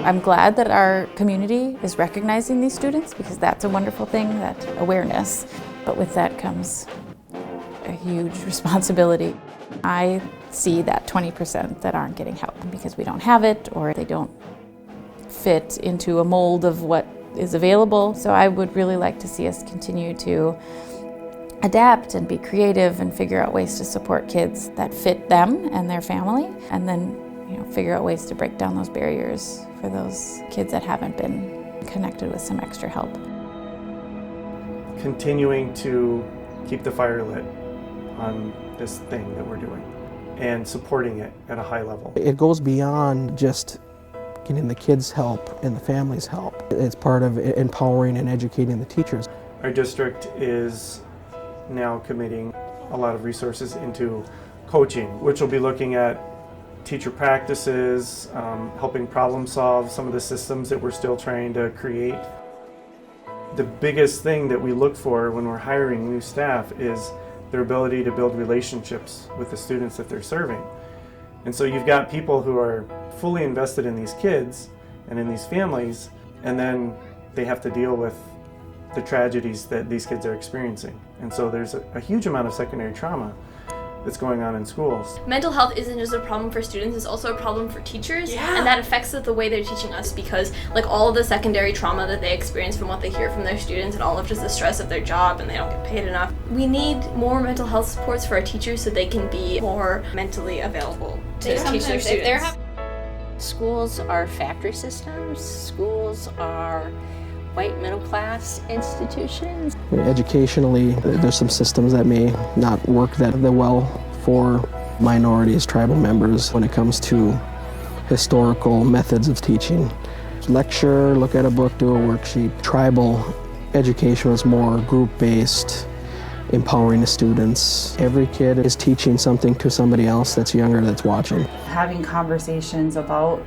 I'm glad that our community is recognizing these students because that's a wonderful thing, that awareness. But with that comes a huge responsibility. I see that 20% that aren't getting help because we don't have it or they don't fit into a mold of what is available. So I would really like to see us continue to adapt and be creative and figure out ways to support kids that fit them and their family, and then figure out ways to break down those barriers for those kids that haven't been connected with some extra help. Continuing to keep the fire lit on this thing that we're doing and supporting it at a high level. It goes beyond just getting the kids help and the families help. It's part of empowering and educating the teachers. Our district is now committing a lot of resources into coaching, which will be looking at teacher practices, helping problem solve some of the systems that we're still trying to create. The biggest thing that we look for when we're hiring new staff is their ability to build relationships with the students that they're serving. And so you've got people who are fully invested in these kids and in these families, and then they have to deal with the tragedies that these kids are experiencing. And so there's a huge amount of secondary trauma that's going on in schools. Mental health isn't just a problem for students, it's also a problem for teachers, and that affects the way they're teaching us because all of the secondary trauma that they experience from what they hear from their students and all of just the stress of their job and they don't get paid enough. We need more mental health supports for our teachers so they can be more mentally available to teach their students. Schools are factory systems, schools are white middle class institutions. Educationally, there's some systems that may not work that well for minorities, tribal members when it comes to historical methods of teaching. Lecture, look at a book, do a worksheet. Tribal education was more group-based, empowering the students. Every kid is teaching something to somebody else that's younger that's watching. Having conversations about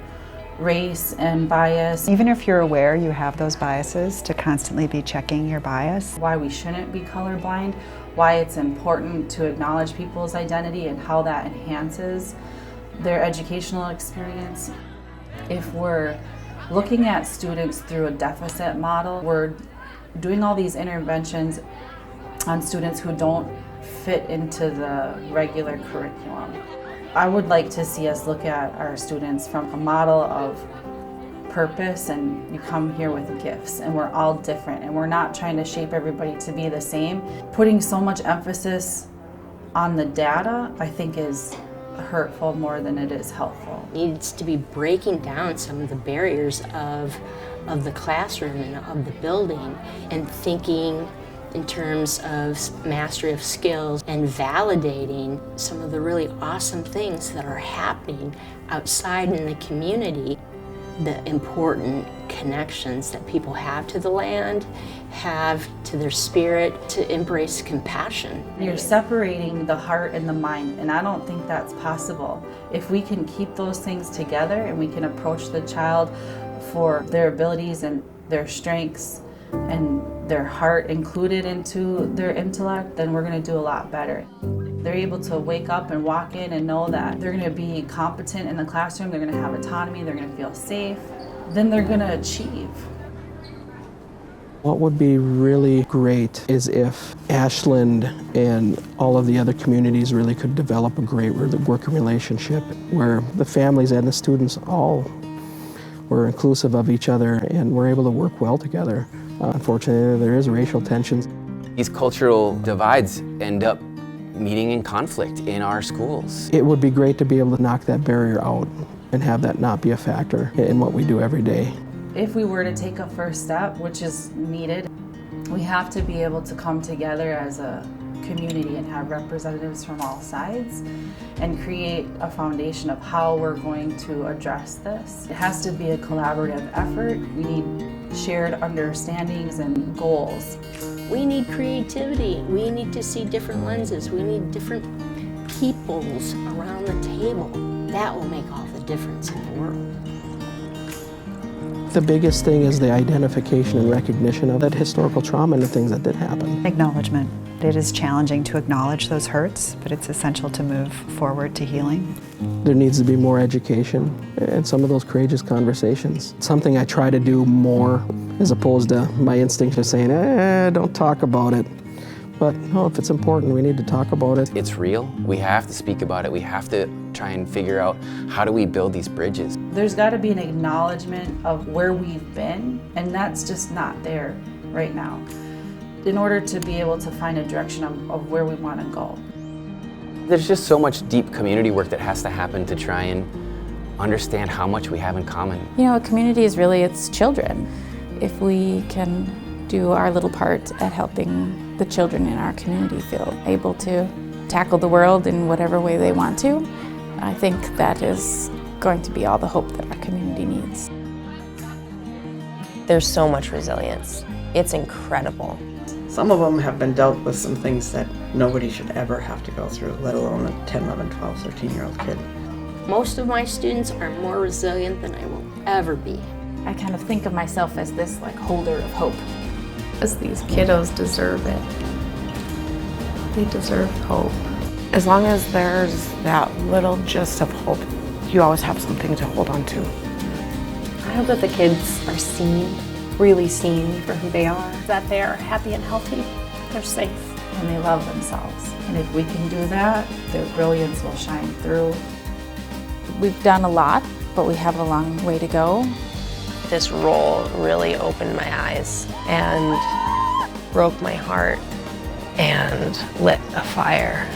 race and bias. Even if you're aware you have those biases, to constantly be checking your bias. Why we shouldn't be colorblind, why it's important to acknowledge people's identity and how that enhances their educational experience. If we're looking at students through a deficit model, we're doing all these interventions on students who don't fit into the regular curriculum. I would like to see us look at our students from a model of purpose, and you come here with gifts and we're all different and we're not trying to shape everybody to be the same. Putting so much emphasis on the data, I think, is hurtful more than it is helpful. It needs to be breaking down some of the barriers of the classroom and of the building and thinking in terms of mastery of skills and validating some of the really awesome things that are happening outside in the community. The important connections that people have to the land, have to their spirit, to embrace compassion. You're separating the heart and the mind, and I don't think that's possible. If we can keep those things together and we can approach the child for their abilities and their strengths and their heart included into their intellect, then we're going to do a lot better. They're able to wake up and walk in and know that they're going to be competent in the classroom, they're going to have autonomy, they're going to feel safe, then they're going to achieve. What would be really great is if Ashland and all of the other communities really could develop a great working relationship where the families and the students all were inclusive of each other and were able to work well together. Unfortunately, there is racial tensions. These cultural divides end up meeting in conflict in our schools. It would be great to be able to knock that barrier out and have that not be a factor in what we do every day. If we were to take a first step, which is needed, we have to be able to come together as a community and have representatives from all sides and create a foundation of how we're going to address this. It has to be a collaborative effort. We need shared understandings and goals. We need creativity. We need to see different lenses. We need different peoples around the table. That will make all the difference in the world. The biggest thing is the identification and recognition of that historical trauma and the things that did happen. Acknowledgement. It is challenging to acknowledge those hurts, but it's essential to move forward to healing. There needs to be more education and some of those courageous conversations. It's something I try to do more as opposed to my instinct of saying, don't talk about it. But no, if it's important, we need to talk about it. It's real. We have to speak about it. We have to try and figure out how do we build these bridges. There's got to be an acknowledgement of where we've been, and that's just not there right now, in order to be able to find a direction of where we want to go. There's just so much deep community work that has to happen to try and understand how much we have in common. You know, a community is really its children. If we can do our little part at helping the children in our community feel able to tackle the world in whatever way they want to, I think that is going to be all the hope that our community needs. There's so much resilience. It's incredible. Some of them have been dealt with some things that nobody should ever have to go through, let alone a 10, 11, 12, 13-year-old kid. Most of my students are more resilient than I will ever be. I kind of think of myself as this holder of hope. Because these kiddos deserve it. They deserve hope. As long as there's that little gist of hope, you always have something to hold on to. I hope that the kids are seen, really seen for who they are. That they are happy and healthy, they're safe. And they love themselves. And if we can do that, their brilliance will shine through. We've done a lot, but we have a long way to go. This role really opened my eyes and broke my heart and lit a fire